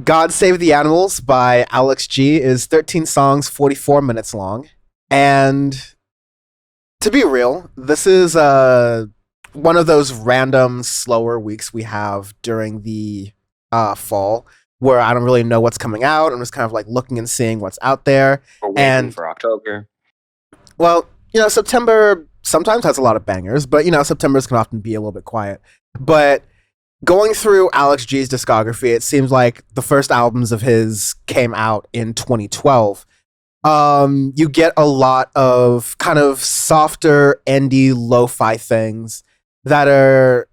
God Save the Animals by Alex G is 13 songs, 44 minutes long. And to be real, this is one of those random slower weeks we have during the fall where I don't really know what's coming out. I'm just kind of like looking and seeing what's out there. We're waiting And for October. well, September sometimes has a lot of bangers, but September's can often be a little bit quiet. But going through Alex G's discography, it seems like the first albums of his came out in 2012. You get a lot of kind of softer indie lo-fi things that are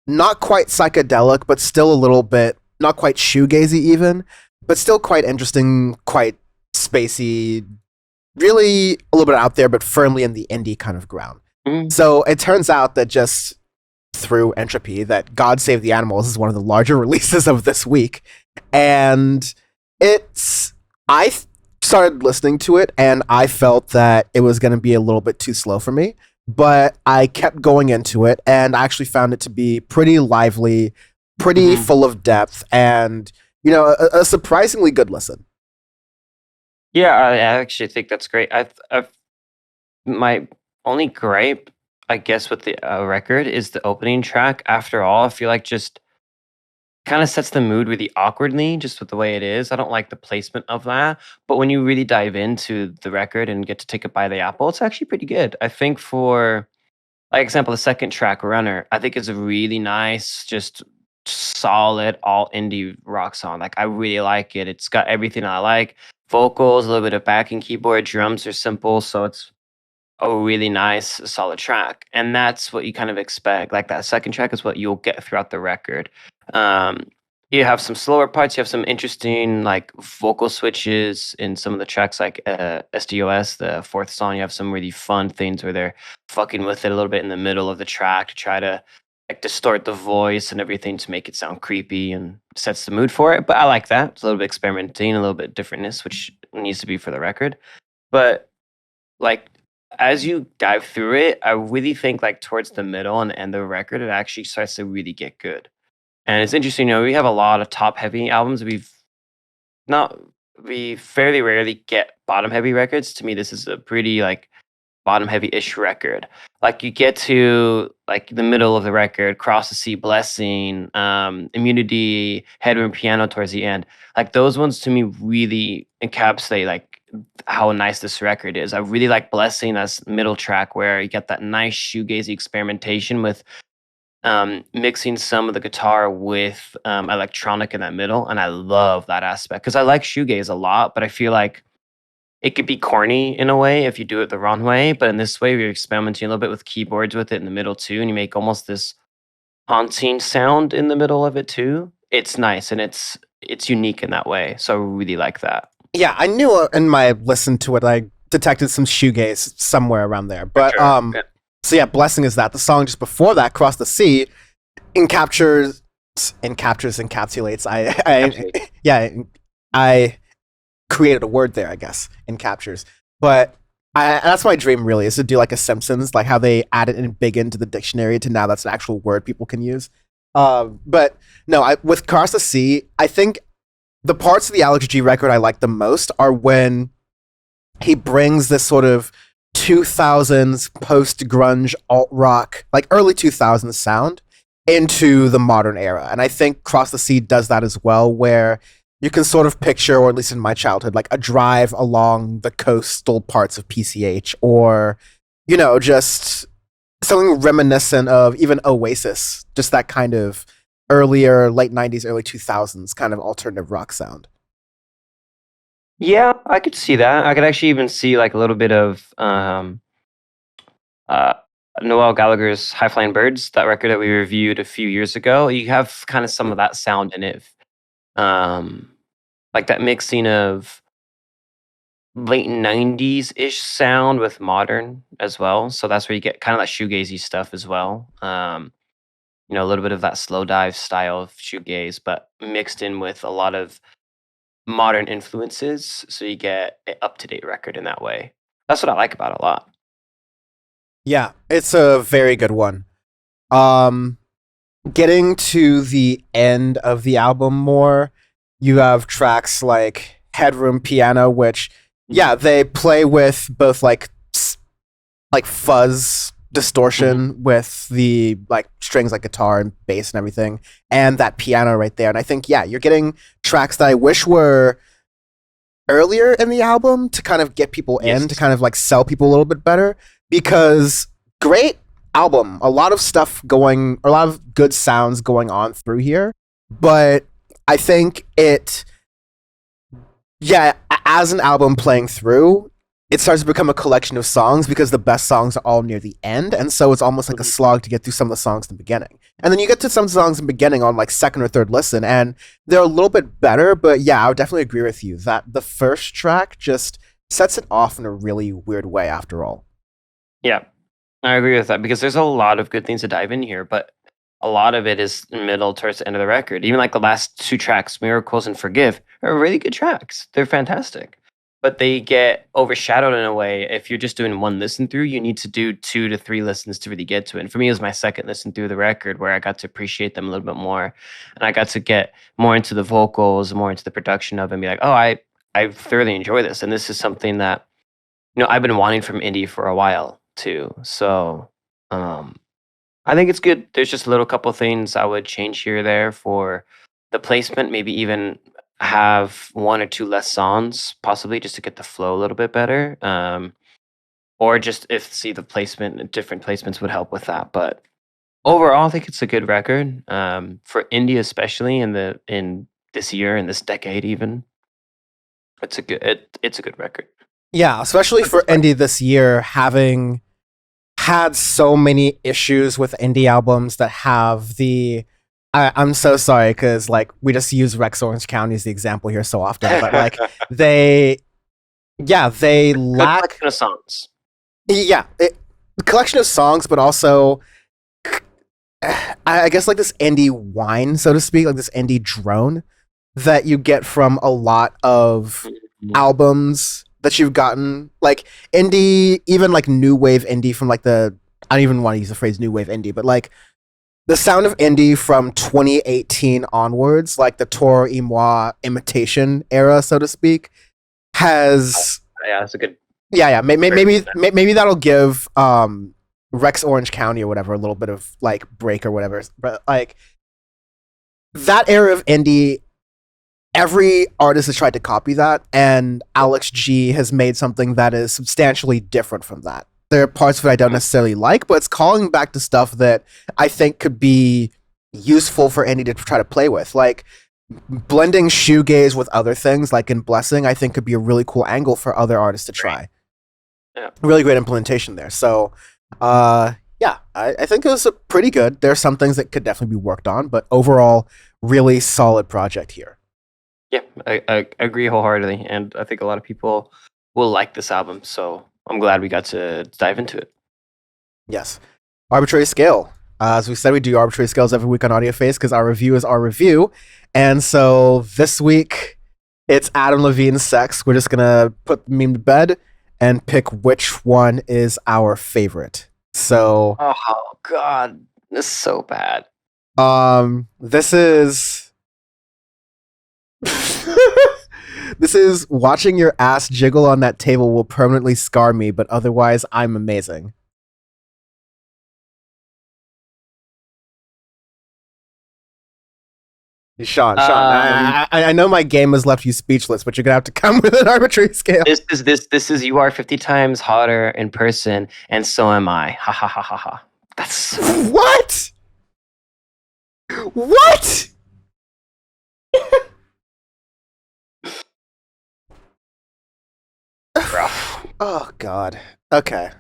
not quite psychedelic, but still a little bit not quite shoegazy even, but still quite interesting, quite spacey, really a little bit out there, but firmly in the indie kind of ground. Mm. So it turns out that just through entropy, that God Save the Animals is one of the larger releases of this week, and I started listening to it, and I felt that it was going to be a little bit too slow for me, but I kept going into it, and I actually found it to be pretty lively, pretty full of depth, and a surprisingly good listen. Yeah, I actually think that's great. I've my only gripe, I guess, with the record is the opening track. After all, I feel like just kind of sets the mood really awkwardly, just with the way it is. I don't like the placement of that. But when you really dive into the record and get to take a bite of the apple, it's actually pretty good. I think for like example, the second track, Runner, I think is a really nice, just solid all indie rock song. Like I really like it. It's got everything I like. Vocals, a little bit of backing keyboard, drums are simple, so it's a really nice, solid track. And that's what you kind of expect. Like that second track is what you'll get throughout the record. Um, you have some slower parts. You have some interesting like vocal switches in some of the tracks, like SDOS, the fourth song. You have some really fun things where they're fucking with it a little bit in the middle of the track to try to like distort the voice and everything to make it sound creepy and sets the mood for it. But I like that. It's a little bit experimenting, a little bit differentness, which needs to be for the record. But like as you dive through it, I really think like towards the middle and end of the record, it actually starts to really get good. And it's interesting, we have a lot of top heavy albums. Not we fairly rarely get bottom heavy records. To me, this is a pretty like bottom heavy ish record. Like you get to like the middle of the record, Cross the Sea, Blessing, Immunity, Headroom Piano towards the end. Like those ones to me really encapsulate like how nice this record is. I really like Blessing as middle track where you get that nice shoegazy experimentation with mixing some of the guitar with electronic in that middle, and I love that aspect because I like shoegaze a lot, but I feel like it could be corny in a way if you do it the wrong way. But in this way, we're experimenting a little bit with keyboards with it in the middle too, and you make almost this haunting sound in the middle of it too. It's nice and it's unique in that way, so I really like that. Yeah, I knew in my listen to it, I detected some shoegaze somewhere around there. But Sure. Yeah. so yeah, Blessing is that. The song just before that, Cross the Sea, encapsulates. Absolutely. Yeah, I created a word there, I guess, encaptures. But that's my dream really, is to do like a Simpsons, like how they added in big into the dictionary to now that's an actual word people can use. But no, with Cross the Sea, I think the parts of the Alex G record I like the most are when he brings this sort of 2000s post grunge alt rock, like early 2000s sound into the modern era. And I think Cross the Sea does that as well, where you can sort of picture, or at least in my childhood, like a drive along the coastal parts of PCH, or, just something reminiscent of even Oasis, just that kind of earlier, late 90s, early 2000s kind of alternative rock sound. Yeah, I could see that. I could actually even see like a little bit of uh, Noel Gallagher's High Flying Birds, that record that we reviewed a few years ago. You have kind of some of that sound in it. Um, like that mixing of late 90s ish sound with modern as well. So that's where you get kind of that shoegazy stuff as well. A little bit of that slow dive style of shoegaze, but mixed in with a lot of modern influences. So you get an up to date record in that way. That's what I like about it a lot. Yeah, it's a very good one. Um, Getting to the end of the album more, You have tracks like Headroom Piano, which Mhm. yeah, they play with both like fuzz Mhm. distortion with the like strings like guitar and bass and everything, and that piano right there. And I think yeah, you're getting tracks that I wish were earlier in the album to kind of get people in, to Yes. kind of like sell people a little bit better, because great album, a lot of stuff going, a lot of good sounds going on through here, but I think it, yeah, as an album playing through, it starts to become a collection of songs because the best songs are all near the end, and so it's almost like a Mhm. slog to get through some of the songs in the beginning. And then you get to some songs in the beginning on like second or third listen, and they're a little bit better. But yeah, I would definitely agree with you that the first track just sets it off in a really weird way. After all, Yeah, I agree with that because there's a lot of good things to dive in here, but a lot of it is middle towards the end of the record. Even like the last two tracks, Miracles and Forgive, are really good tracks. They're fantastic. But they get overshadowed in a way. If you're just doing one listen through, you need to do 2 to 3 listens to really get to it. And for me, it was my second listen through the record where I got to appreciate them a little bit more. And I got to get more into the vocals, more into the production of it, and be like, oh, I thoroughly enjoy this. And this is something that I've been wanting from indie for a while too. So, um, I think it's good. There's just a little couple things I would change here or there for the placement. Maybe even have 1 or 2 less songs, possibly just to get the flow a little bit better. Or just if see the placement, different placements would help with that. But overall, I think it's a good record for indie, especially in this year, in this decade, even. It's a good record. yeah, especially For for this part. indie this year, having had so many issues with indie albums that have the. I'm so sorry because like we just use Rex Orange County as the example here so often, but like they, yeah, they Good lack, collection of songs. yeah, collection of songs, but also I guess like this indie wine, so to speak, like this indie drone that you get from a lot of Mhm. albums that you've gotten, like indie, even like new wave indie from like the, I don't even want to use the phrase new wave indie, but like the sound of indie from 2018 onwards, like the Toro y Moi imitation era, so to speak, has Yeah, that's a good yeah, version of maybe that'll give Rex Orange County or whatever a little bit of like break or whatever. But like that era of indie, every artist has tried to copy that, and Alex G has made something that is substantially different from that. There are parts of it I don't that. necessarily like, but it's calling back to stuff that I think could be useful for indie to try to play with. Like blending shoegaze with other things, like in Blessing, I think could be a really cool angle for other artists to Great. try. Yeah. Really great implementation there. So, yeah, I think it was a pretty good. There are some things that could definitely be worked on, but overall, really solid project here. Yeah, I agree wholeheartedly, and I think a lot of people will like this album. So I'm glad we got to dive into it. Yes. Arbitrary scale. As we said, we do arbitrary scales every week on Audioface because our review is our review. And so this week, it's Adam Levine's Sex. We're just going to put the meme to bed and pick which one is our favorite. So, Oh God, this is so bad. this is. This is watching your ass jiggle on that table will permanently scar me, but otherwise, I'm amazing. Sean, Um, I know my game has left you speechless, but you're gonna have to come with an arbitrary scale. this is you are 50 times hotter in person, and so am I. Ha ha ha ha ha. That's What? What? rough. Oh God. Okay.